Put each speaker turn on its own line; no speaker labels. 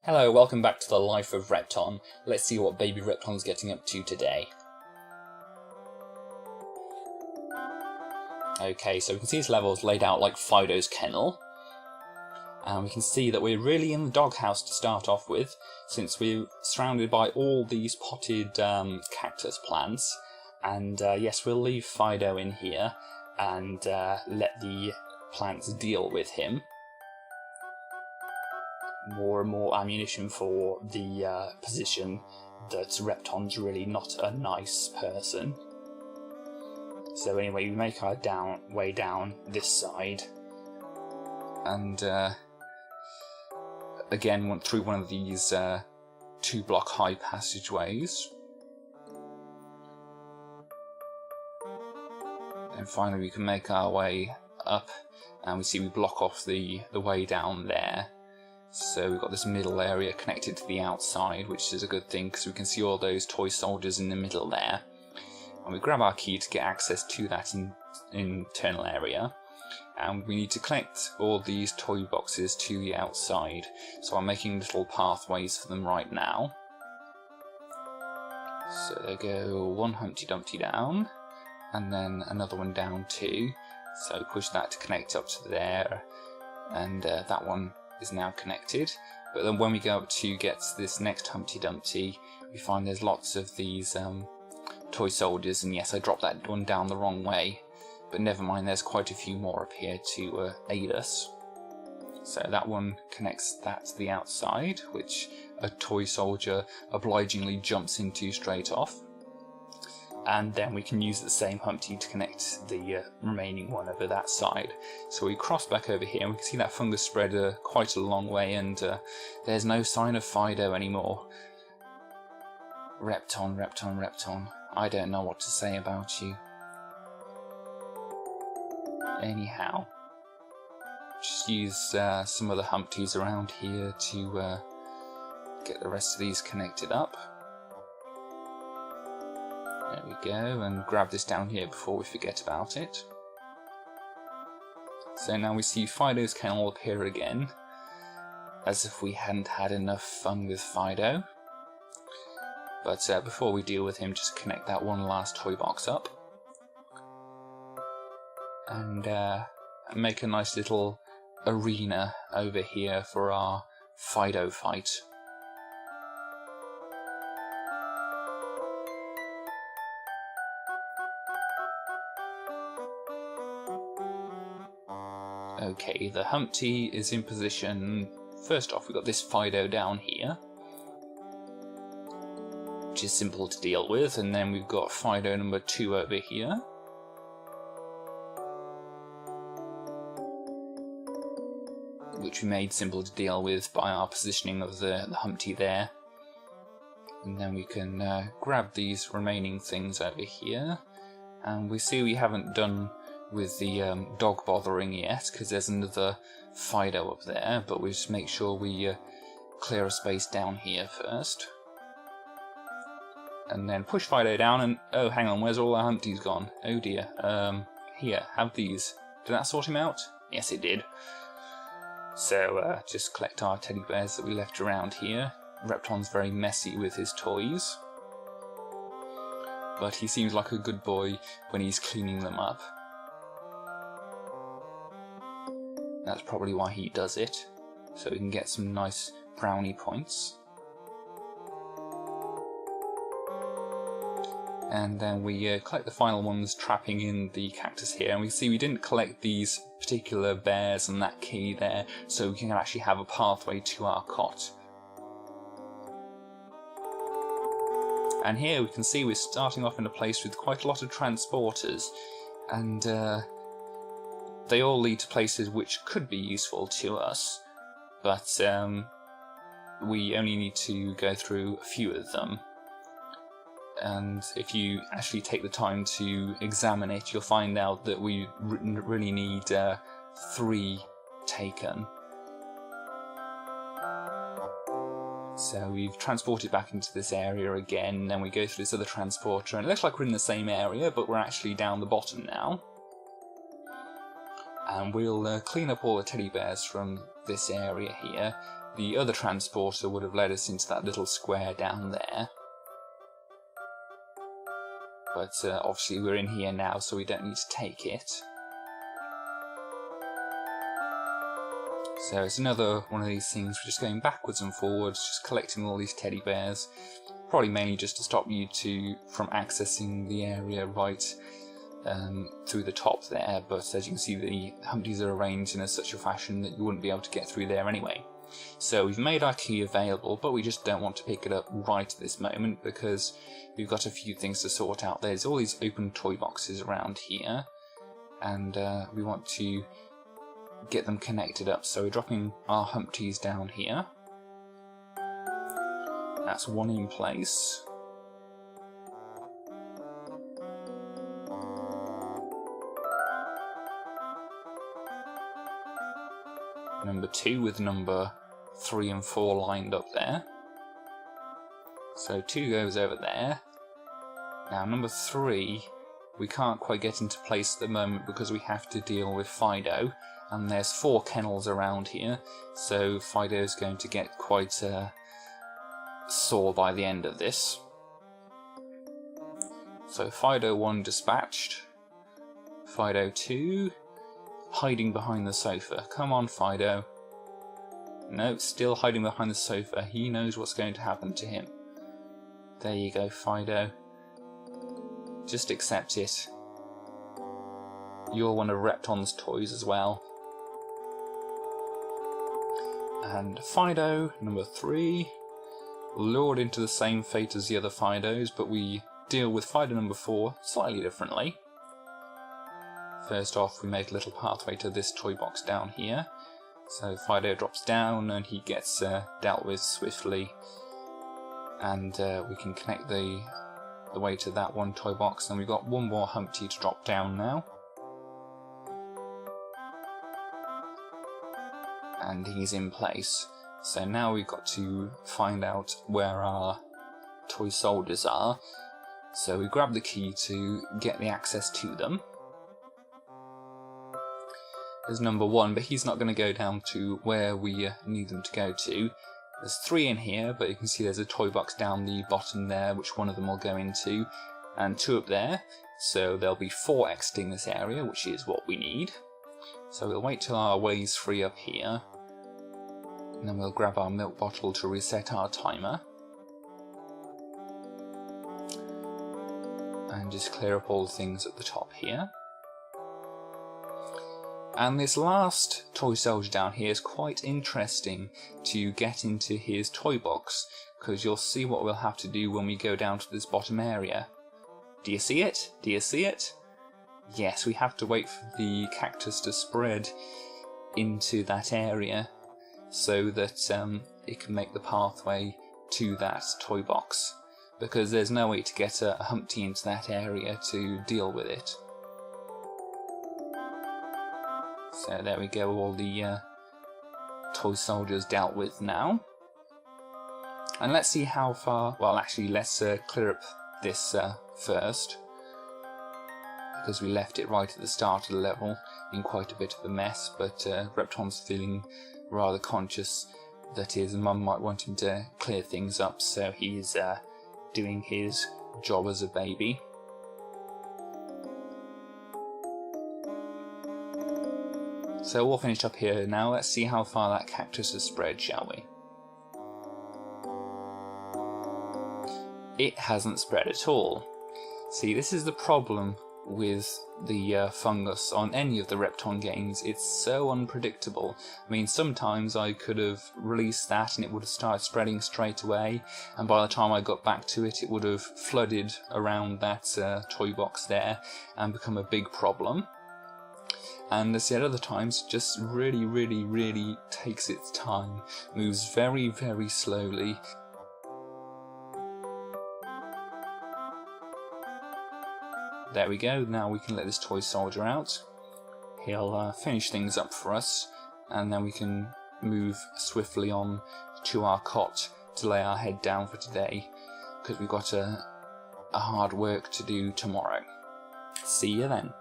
Hello, welcome back to the life of Repton. Let's see what baby Repton's getting up to today. Okay, so we can see his levels laid out like Fido's kennel. And we can see that we're really in the doghouse to start off with, since we're surrounded by all these potted cactus plants. And yes, we'll leave Fido in here and let the plants deal with him. More and more ammunition for the position that Repton's really not a nice person. So anyway, we make our way down this side, and again went through one of these 2-block high passageways, and finally we can make our way up, and we see we block off the way down there. So we've got this middle area connected to the outside, which is a good thing because we can see all those toy soldiers in the middle there. And we grab our key to get access to that internal area. And we need to connect all these toy boxes to the outside. So I'm making little pathways for them right now. So they go one Humpty Dumpty down, and then another one down too. So push that to connect up to there, and that one is now connected. But then when we go up to get this next Humpty Dumpty, we find there's lots of these toy soldiers, and yes, I dropped that one down the wrong way, but never mind, there's quite a few more up here to aid us. So that one connects that to the outside, which a toy soldier obligingly jumps into straight off. And then we can use the same Humpty to connect the remaining one over that side. So we cross back over here, and we can see that fungus spread quite a long way, and there's no sign of Fido anymore. Repton, Repton, Repton. I don't know what to say about you. Anyhow, just use some of the Humpties around here to get the rest of these connected up. There we go, and grab this down here before we forget about it. So now we see Fido's kennel appear again, as if we hadn't had enough fun with Fido. But before we deal with him, just connect that one last toy box up. And make a nice little arena over here for our Fido fight. Okay, the Humpty is in position. First off, we've got this Fido down here, which is simple to deal with, and then we've got Fido number 2 over here. Which we made simple to deal with by our positioning of the Humpty there. And then we can grab these remaining things over here, and we see we haven't done with the dog bothering yet, because there's another Fido up there, but we just make sure we clear a space down here first. And then push Fido down, and oh, hang on, where's all our Humpties gone? Oh dear. Here, have these. Did that sort him out? Yes, it did. So just collect our teddy bears that we left around here. Repton's very messy with his toys, but he seems like a good boy when he's cleaning them up. That's probably why he does it, so we can get some nice brownie points. And then we collect the final ones trapping in the cactus here, and we see we didn't collect these particular bears and that key there, so we can actually have a pathway to our cot. And here we can see we're starting off in a place with quite a lot of transporters, and they all lead to places which could be useful to us, but we only need to go through a few of them. And if you actually take the time to examine it, you'll find out that we really need 3 taken. So we've transported back into this area again, then we go through this other transporter, and it looks like we're in the same area, but we're actually down the bottom now. And we'll clean up all the teddy bears from this area here. the other transporter would have led us into that little square down there. But obviously we're in here now, so we don't need to take it. So it's another one of these things, we're just going backwards and forwards, just collecting all these teddy bears. Probably mainly just to stop you from accessing the area right through the top there, but as you can see the Humpties are arranged in such a fashion that you wouldn't be able to get through there anyway. So we've made our key available, but we just don't want to pick it up right at this moment because we've got a few things to sort out. There's all these open toy boxes around here, and we want to get them connected up. So we're dropping our Humpties down here. That's one in place. Number 2 with number 3 and 4 lined up there. So 2 goes over there. Now number 3 we can't quite get into place at the moment because we have to deal with Fido, and there's 4 kennels around here, so Fido's going to get quite sore by the end of this. So Fido 1 dispatched. Fido 2 hiding behind the sofa. Come on, Fido. No, still hiding behind the sofa. He knows what's going to happen to him. There you go, Fido. Just accept it. You're one of Repton's toys as well. And Fido, number 3, lured into the same fate as the other Fidos, but we deal with Fido number 4 slightly differently. First off, we make a little pathway to this toy box down here. So Fido drops down and he gets dealt with swiftly. And we can connect the way to that one toy box. And we've got one more Humpty to drop down now. And he's in place. So now we've got to find out where our toy soldiers are. So we grab the key to get the access to them. There's number 1, but he's not going to go down to where we need them to go to. There's 3 in here, but you can see there's a toy box down the bottom there, which one of them will go into, and 2 up there. So there'll be 4 exiting this area, which is what we need. So we'll wait till our way's free up here, and then we'll grab our milk bottle to reset our timer. And just clear up all the things at the top here. And this last toy soldier down here is quite interesting to get into his toy box, because you'll see what we'll have to do when we go down to this bottom area. Do you see it? Do you see it? Yes, we have to wait for the cactus to spread into that area so that it can make the pathway to that toy box, because there's no way to get a Humpty into that area to deal with it. So there we go, all the toy soldiers dealt with now. And let's see how far, well actually let's clear up this first, because we left it right at the start of the level in quite a bit of a mess, but Repton's feeling rather conscious that his mum might want him to clear things up, so he's doing his job as a baby. So we're all finished up here now. Let's see how far that cactus has spread, shall we? It hasn't spread at all. See, this is the problem with the fungus on any of the Repton games. It's so unpredictable. I mean, sometimes I could have released that and it would have started spreading straight away, and by the time I got back to it, it would have flooded around that toy box there and become a big problem. And as at other times, it just really takes its time, moves very slowly. There we go, now we can let this toy soldier out. He'll finish things up for us, and then we can move swiftly on to our cot to lay our head down for today, because we've got a hard work to do tomorrow. See you then.